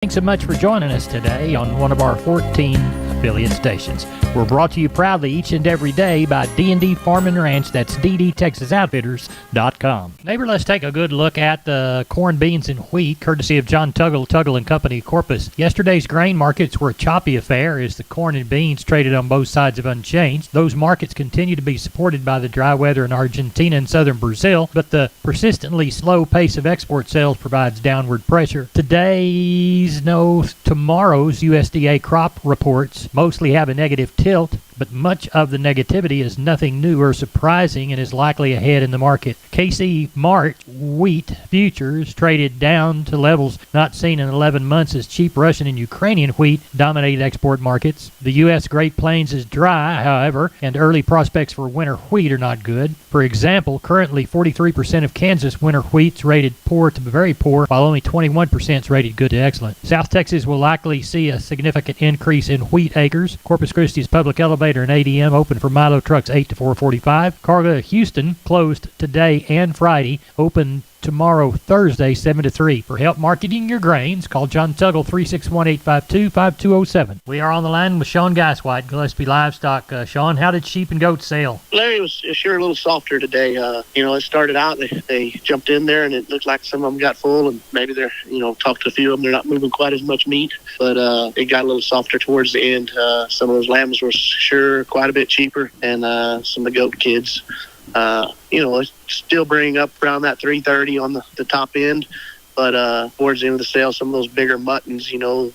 Thanks so much for joining us today on one of our 14 affiliate stations. We're brought to you proudly each and every day by D&D Farm and Ranch. That's ddtexasoutfitters.com. Neighbor, let's take a good look at the corn, beans, and wheat, courtesy of John Tuggle & Company, Corpus. Yesterday's grain markets were a choppy affair as the corn and beans traded on both sides of unchanged. Those markets continue to be supported by the dry weather in Argentina and southern Brazil, but the persistently slow pace of export sales provides downward pressure. Tomorrow's USDA crop reports mostly have a negative tilt, but much of the negativity is nothing new or surprising and is likely ahead in the market. KC March wheat futures traded down to levels not seen in 11 months as cheap Russian and Ukrainian wheat dominated export markets. The U.S. Great Plains is dry, however, and early prospects for winter wheat are not good. For example, currently 43% of Kansas winter wheat's rated poor to very poor, while only 21% is rated good to excellent. South Texas will likely see a significant increase in wheat acres. Corpus Christi's public elevator and ADM open for Milo trucks 8 to 4:45. Carga Houston closed today and Friday, open tomorrow, Thursday, 7 to 3. For help marketing your grains, call John Tuggle, 361-852-5207. We are on the line with Sean Geiswhite, Gillespie Livestock. Sean, how did sheep and goats sell? Larry was sure a little softer today. It started out, they jumped in there, and it looked like some of them got full, and maybe they're, talked to a few of them, they're not moving quite as much meat, but it got a little softer towards the end. Some of those lambs were sure quite a bit cheaper, and some of the goat kids, still bringing up around that 330 on the top end. But towards the end of the sale, some of those bigger muttons,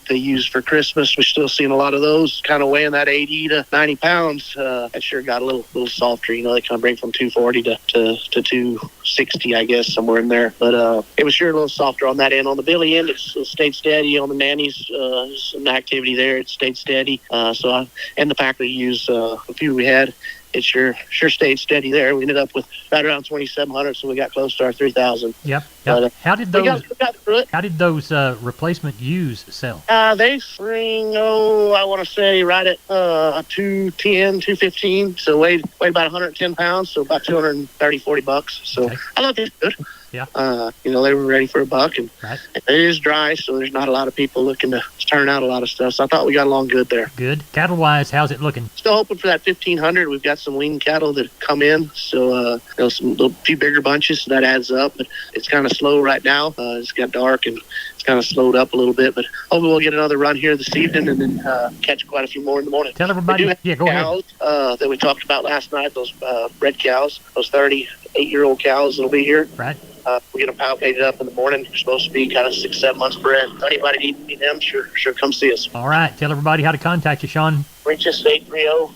they use for Christmas, we're still seeing a lot of those kind of weighing that 80 to 90 pounds. That sure got a little softer. They kind of bring from 240 to 260, I guess, somewhere in there. But it was sure a little softer on that end. On the Billy end, it stayed steady. On the Nannies, some activity there. It stayed steady. And the factory used a few we had. It sure stayed steady there. We ended up with right around 2,700, so we got close to our 3,000. Yep. But, how did those? We got through it. How did those replacement ewes sell? They spring, I want to say right at 210, 215. So weighed about 110 pounds, so about $230-$40. So okay. I thought they were good. Yeah. They were ready for a buck, and right. It is dry, so there's not a lot of people looking to turn out a lot of stuff. So I thought we got along good there. Good. Cattle-wise, how's it looking? Still hoping for that 1,500. We've got some lean cattle that come in, so few bigger bunches, so that adds up. But it's kind of slow right now. It's got dark, and it's kind of slowed up a little bit. But hopefully we'll get another run here this evening, and then catch quite a few more in the morning. Tell everybody. Go ahead. That we talked about last night. Those red cows, those 38-year-old cows that'll be here. Right. We get them palpated up in the morning. They're supposed to be kind of 6-7 months bred. If anybody needs them, sure come see us. All right. Tell everybody how to contact you, Sean. Reach us at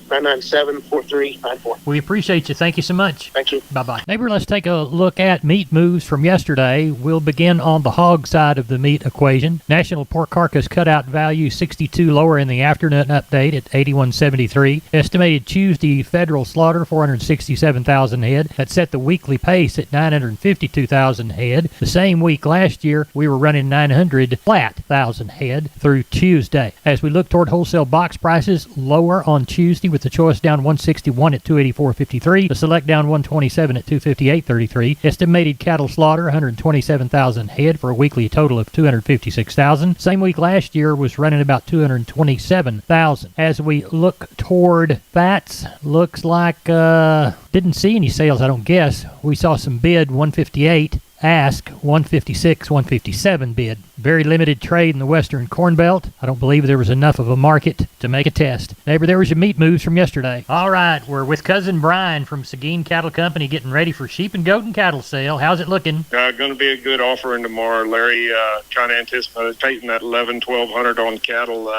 830-997-4394. We appreciate you. Thank you so much. Thank you. Bye-bye. Neighbor, let's take a look at meat moves from yesterday. We'll begin on the hog side of the meat equation. National pork carcass cutout value 62 lower in the afternoon update at 81.73. Estimated Tuesday federal slaughter 467,000 head. That set the weekly pace at 952,000 head. The same week last year, we were running 900,000 head through Tuesday. As we look toward wholesale box prices, lower on Tuesday with the choice down 161 at 284.53, the select down 127 at 258.33. Estimated cattle slaughter 127,000 head for a weekly total of 256,000. Same week last year was running about 227,000. As we look toward fats, looks like didn't see any sales, I don't guess. We saw some bid 158. Ask 156, 157 bid. Very limited trade in the Western Corn Belt. I don't believe there was enough of a market to make a test. Neighbor, there was your meat moves from yesterday. All right, we're with Cousin Brian from Seguin Cattle Company getting ready for sheep and goat and cattle sale. How's it looking? Going to be a good offering tomorrow, Larry. Kind of anticipating that 1,100-1,200 on cattle.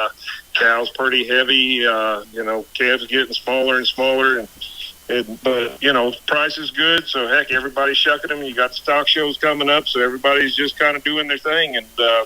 Cows pretty heavy. Calves getting smaller and smaller. But price is good, so heck, everybody's shucking them. You got stock shows coming up, so everybody's just kind of doing their thing. And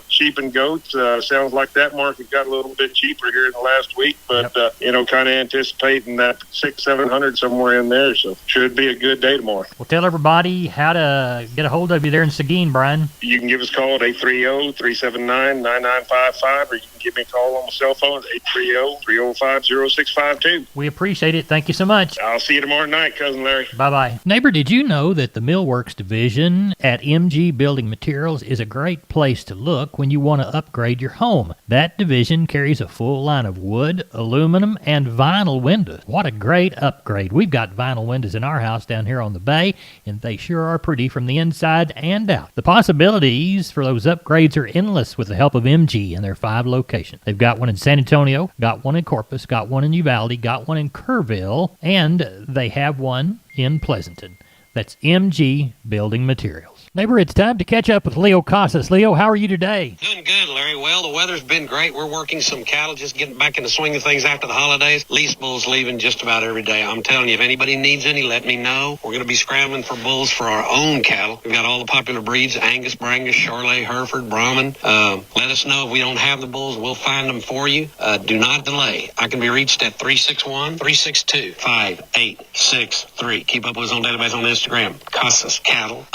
sheep and goats, sounds like that market got a little bit cheaper here in the last week, but kind of anticipating that 600-700 somewhere in there. So should be a good day tomorrow. Well, tell everybody how to get a hold of you there in Seguin, Brian. You can give us a call at 830-379-9955, or you can give me a call on my cell phone at 830-305-0652. We appreciate it. Thank you so much. I'll see you tomorrow. tomorrow night, Cousin Larry. Bye-bye. Neighbor, did you know that the Millworks division at MG Building Materials is a great place to look when you want to upgrade your home? That division carries a full line of wood, aluminum, and vinyl windows. What a great upgrade. We've got vinyl windows in our house down here on the bay, and they sure are pretty from the inside and out. The possibilities for those upgrades are endless with the help of MG and their 5 locations. They've got one in San Antonio, got one in Corpus, got one in Uvalde, got one in Kerrville, and they have one in Pleasanton. That's MG Building Materials. Neighbor, it's time to catch up with Leo Casas. Leo, how are you today? Doing good, Larry. Well, the weather's been great. We're working some cattle, just getting back in the swing of things after the holidays. Lease bulls leaving just about every day. I'm telling you, if anybody needs any, let me know. We're going to be scrambling for bulls for our own cattle. We've got all the popular breeds: Angus, Brangus, Charolais, Hereford, Brahman. Let us know if we don't have the bulls. We'll find them for you. Do not delay. I can be reached at 361-362-5863. Keep up with us on database on Instagram, Casas Cattle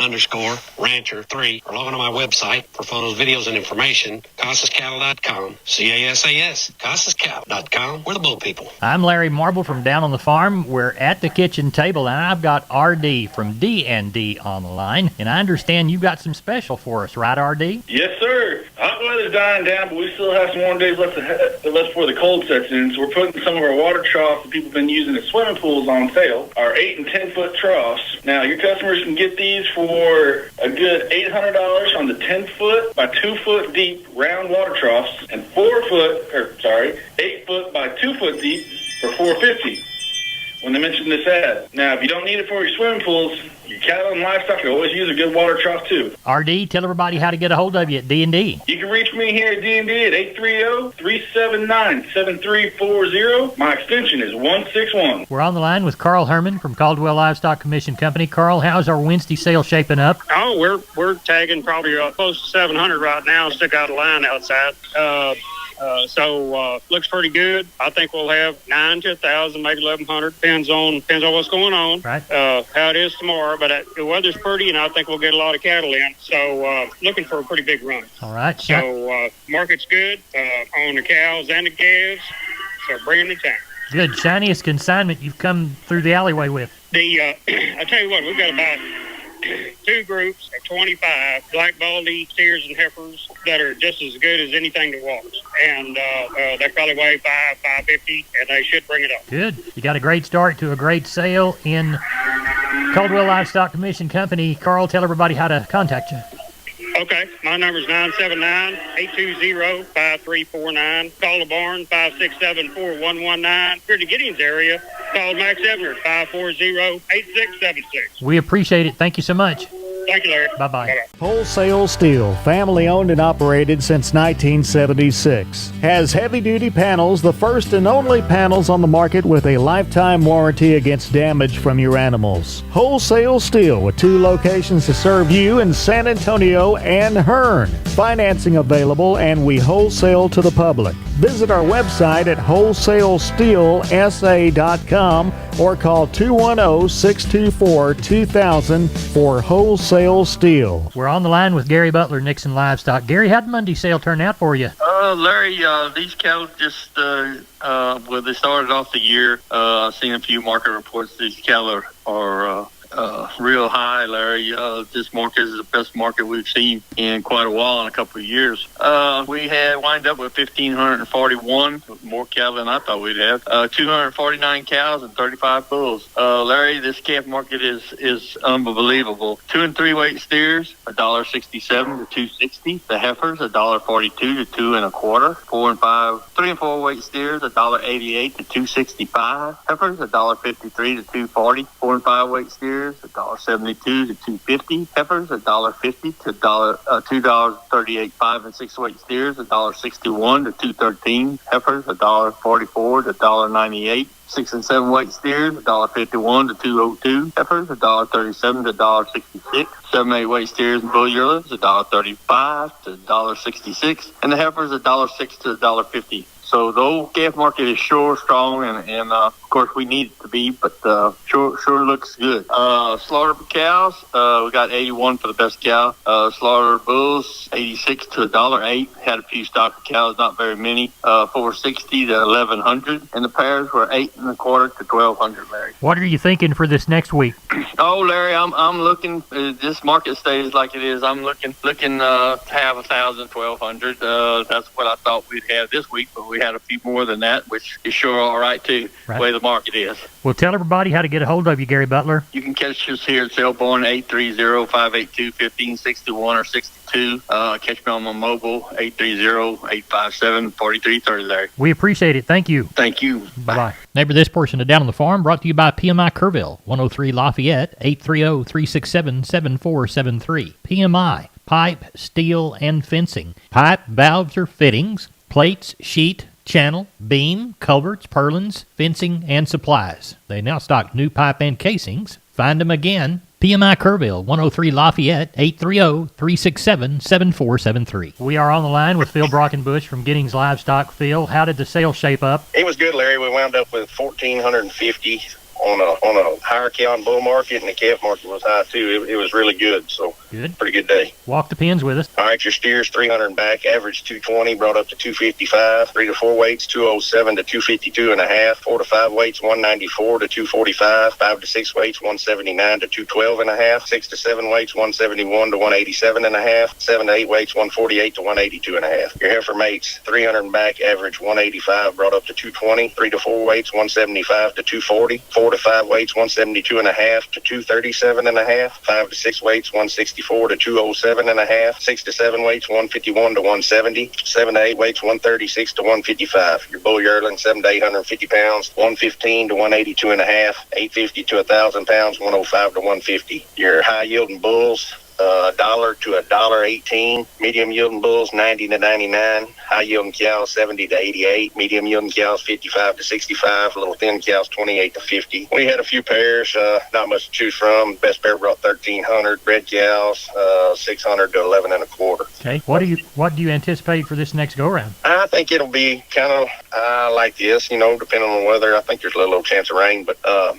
_Rancher 3, or log on to my website for photos, videos, and information, CasasCattle.com, C-A-S-A-S, CasasCattle.com. We're the bull people. I'm Larry Marble from Down on the Farm. We're at the kitchen table, and I've got RD from D&D on the line, and I understand you've got some special for us, right, RD? Yes, sir. Hot weather's dying down, but we still have some warm days left before the cold sets in, so we're putting some of our water troughs that people have been using as swimming pools on sale, our 8 and 10 foot troughs. Now, your customers can get these for a good $800 on the 10 foot by 2 foot deep round water troughs, and 8 foot by 2 foot deep for $450 when they mention this ad. Now, if you don't need it for your swimming pools, your cattle and livestock can always use a good water trough too. RD, tell everybody how to get a hold of you at D&D. You can reach me here at D&D at 830-379-7340. My extension is 161. We're on the line with Carl Herman from Caldwell Livestock Commission Company. Carl, how's our Wednesday sale shaping up? Oh, we're tagging probably close to 700 right now. Stick out a line outside. So looks pretty good. I think we'll have 9 to 1,000, maybe 1,100. Depends on what's going on. Right. How it is tomorrow. But the weather's pretty, and I think we'll get a lot of cattle in. So looking for a pretty big run. All right. So market's good on the cows and the calves. So bring them to town. Good. Shiniest consignment you've come through the alleyway with. I tell you what, we've got about 2 groups of 25 black baldy steers and heifers that are just as good as anything that walks, and they probably weigh 550, and they should bring it up. Good. You got a great start to a great sale in Caldwell Livestock Commission Company. Carl, tell everybody how to contact you. Okay, my number is 979-820-5349. Call the barn, 567-4119. If you're in the Giddings area, call Max Ebner, 540-8676. We appreciate it. Thank you so much. Thank you, Larry. Bye-bye. Bye-bye. Wholesale Steel, family owned and operated since 1976. Has heavy-duty panels, the first and only panels on the market with a lifetime warranty against damage from your animals. Wholesale Steel with 2 locations to serve you in San Antonio and Hearn. Financing available, and we wholesale to the public. Visit our website at wholesalesteelsa.com or call 210-624-2000 for Wholesale Steel. We're on the line with Gary Butler, Nixon Livestock. Gary, how'd Monday sale turn out for you? Larry, these cattle just, they started off the year. I've seen a few market reports. These cattle are real high, Larry. This market is the best market we've seen in quite a while, in a couple of years. We had wind up with 1,541, more cattle than I thought we'd have. 249 cows and 35 bulls. Larry, this calf market is unbelievable. 2 and 3 weight steers, $1.67 to $2.60. The heifers, $1.42 to $2.25. 3 and 4 weight steers, $1.88 to $2.65. Heifers, $1.53 to $2.40. 4 and 5 weight steers, $1.72 to $2.50. Heifers, $1.50 to $2.38. 5 and 6 weight steers, $1.61 to $2.13. Heifers, $1.44 to $1.98. 6 and 7 weight steers, $1.51 to $2.02. Heifers, $1.37 to $1.66. 7 8 weight steers and bull yearlings, $1.35 to $1.66. And the heifers, $1.06 to $1.50. So the old calf market is sure strong, and of course we need it to be, but sure looks good. Slaughter cows, we got 81 for the best cow. Slaughter bulls, 86 to $1.08. Had a few stock of cows, not very many. 460 to 1100, and the pairs were 8 1/4 to 1200. Larry, What are you thinking for this next week? oh Larry, I'm looking. This market stays like it is. I'm looking to have 1,000, 1,200. That's what I thought we'd have this week, but we had a few more than that, which is sure all right too. Right. The way the market is. Well, tell everybody how to get a hold of you, Gary Butler. You can catch us here at Selborne 830-582-1561 or 62. Catch me on my mobile 830-857-4330. Larry. We appreciate it. Thank you. Thank you. Bye-bye. Neighbor, this portion of Down on the Farm brought to you by PMI Kerrville, 103 Lafayette, 830-367-7473. PMI, pipe, steel, and fencing. Pipe, valves, or fittings, plates, sheet, channel, beam, culverts, purlins, fencing, and supplies. They now stock new pipe and casings. Find them again. PMI Kerrville, 103 Lafayette, 830-367-7473. We are on the line with Phil Brockenbush from Giddings Livestock. Phil, how did the sale shape up? It was good, Larry. We wound up with 1,450 on a higher cow and bull market, and the calf market was high too. It was really good. So Good. pretty good day. Walk the pins with us. All right, your steers 300 back, average 220, brought up to 255. 3 to 4 weights 207 to 252 and a half. 4 to 5 weights 194 to 245. 5 to 6 weights 179 to 212 and a half. 6 to 7 weights 171 to 187 and a half. 7 to 8 weights 148 to 182 and a half. Your heifer mates 300 back, average 185, brought up to 220. 3 to 4 weights 175 to 240. 4 to 5 weights 172 and a half to 237 and a half. 5 to 6 weights 164 to 207 and a half. 6 to 7 weights 151 to 170. 7 to 8 weights 136 to 155. Your bull yearling 7 to 850 pounds 115 to 182 and a half. 850 to 1,000 pounds 105 to 150. Your high yielding bulls $1 to $1.18. Medium yielding bulls 90 to 99. High yielding cows 70 to 88. Medium yielding cows 55 to 65. Little thin cows 28 to 50. We had a few pairs, not much to choose from. Best pair brought 1,300. Red cows 600 to 11 1/4. Okay. What do you anticipate for this next go round? I think it'll be kind of like this, depending on the weather. I think there's a little chance of rain, but I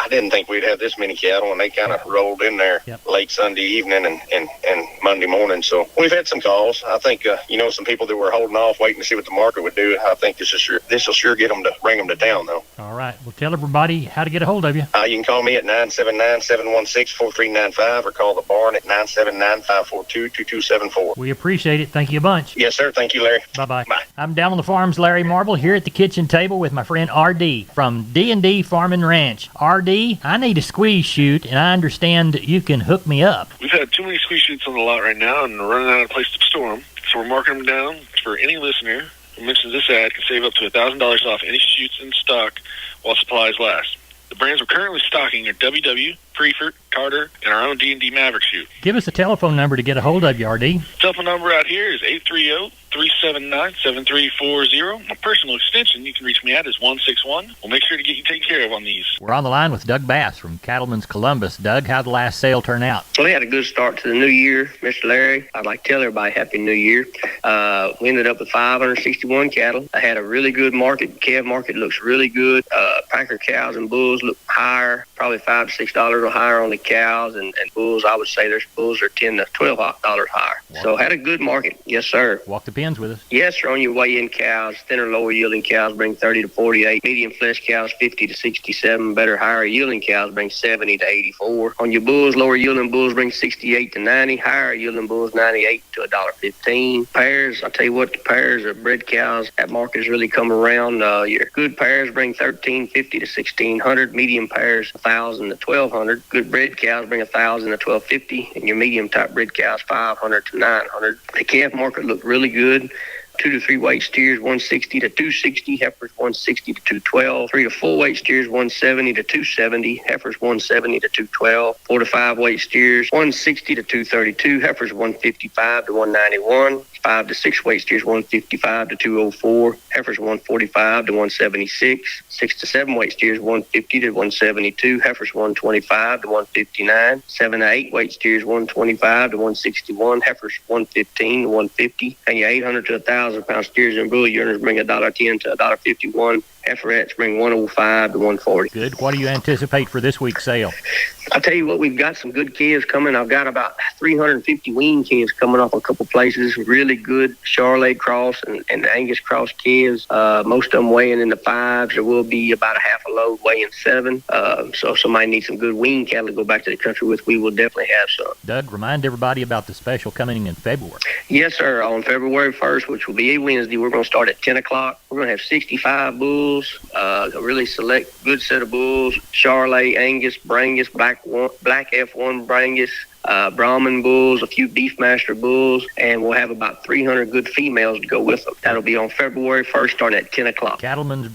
didn't think we'd have this many cattle, and they kind of rolled in there late Sunday evening and Monday morning. So we've had some calls. I think some people that were holding off, waiting to see what the market would do. I think this will sure get them to bring them to town, though. All right. Well, tell everybody how to get a hold of you. You can call me at 979-716-4395 or call the barn at 979-542-2274. We appreciate it. Thank you a bunch. Yes, sir. Thank you, Larry. Bye-bye. Bye. I'm Down on the Farm's Larry Marble here at the kitchen table with my friend R.D. from D&D Farm and Ranch. R.D., I need a squeeze chute, and I understand you can hook me up. We've had too many squeeze chutes on the lot right now, and we're running out of place to store them. So we're marking them down for any listener who mentions this ad can save up to $1,000 off any chutes in stock while supplies last. The brands we're currently stocking are WW, Preefert, Carter, and our own D&D Maverick chute. Give us a telephone number to get a hold of you, R.D. Telephone number out here is 830-379-7340. My personal extension you can reach me at is 161. We'll make sure to get you taken care of on these. We're on the line with Doug Bass from Cattleman's Columbus. Doug, how'd the last sale turn out? Well, we had a good start to the new year, Mr. Larry. I'd like to tell everybody Happy New Year. We ended up with 561 cattle. I had a really good market. Calf market looks really good. Packer cows and bulls look higher, probably $5 to $6 or higher on the cows, and bulls, I would say there's bulls are $10 to $12 higher. So had a good market. Yes, sir. Walk the pins with us. Yes, sir. On your weigh-in cows, thinner, lower yielding cows bring 30 to 48. Medium flesh cows 50 to 67. Better, higher yielding cows bring 70 to 84. On your bulls, lower yielding bulls bring 68 to 90. Higher yielding bulls 98 to $1.15. Pairs, I tell you what, the pairs of bred cows, that market has really come around. Your good pairs bring 1,350 to 1,600. Medium pairs 1,000 to 1,200. Good bred cows bring 1,000 to 1,250, and your medium type bred cows 500 to 900. The calf market looked really good. 2 to 3 weight steers 160 to 260, heifers 160 to 212. 3 to 4 weight steers 170 to 270, heifers 170 to 212. 4 to 5 weight steers 160 to 232, heifers 155 to 191. 5 to 6 weight steers 155 to 204, heifers 145 to 176, 6 to 7 weight steers 150 to 172, heifers 125 to 159, 7 to 8 weight steers 125 to 161, heifers 115 to 150, and your 800 to 1,000 pound steers and bull yearlings bring $1.10 to $1.51. Heiferettes bring 105 to 140. Good. What do you anticipate for this week's sale? I'll tell you what, we've got some good calves coming. I've got about 350 wean calves coming off a couple places. Really good Charolais cross and Angus cross calves. Most of them weighing in the 5s. There will be about a half a load weighing 7. So if somebody needs some good wean cattle to go back to the country with, we will definitely have some. Doug, remind everybody about the special coming in February. Yes, sir. On February 1st, which will be a Wednesday, we're going to start at 10 o'clock. We're going to have 65 bulls, a really select good set of bulls, Charolais, Angus, Brangus, Black F1 Brangus, Brahman bulls, a few Beefmaster bulls, and we'll have about 300 good females to go with them. That'll be on February 1st, starting at 10 o'clock. Cattleman's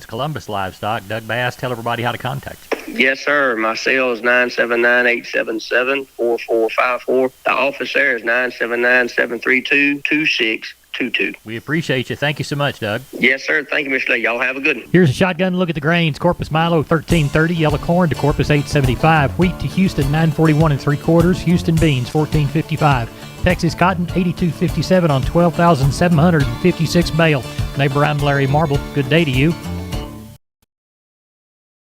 Columbus Livestock. Doug Bass, tell everybody how to contact you. Yes, sir. My cell is 979-877-4454. The office there is 979-732-2622. We appreciate you. Thank you so much, Doug. Yes, sir. Thank you, Mr. Lee. Y'all have a good one. Here's a shotgun look at the grains. Corpus Milo 1330, yellow corn to Corpus 875, wheat to Houston 941 3/4, Houston beans 1455, Texas cotton 8257 on 12,756 bale. Neighbor, I'm Larry Marble. Good day to you.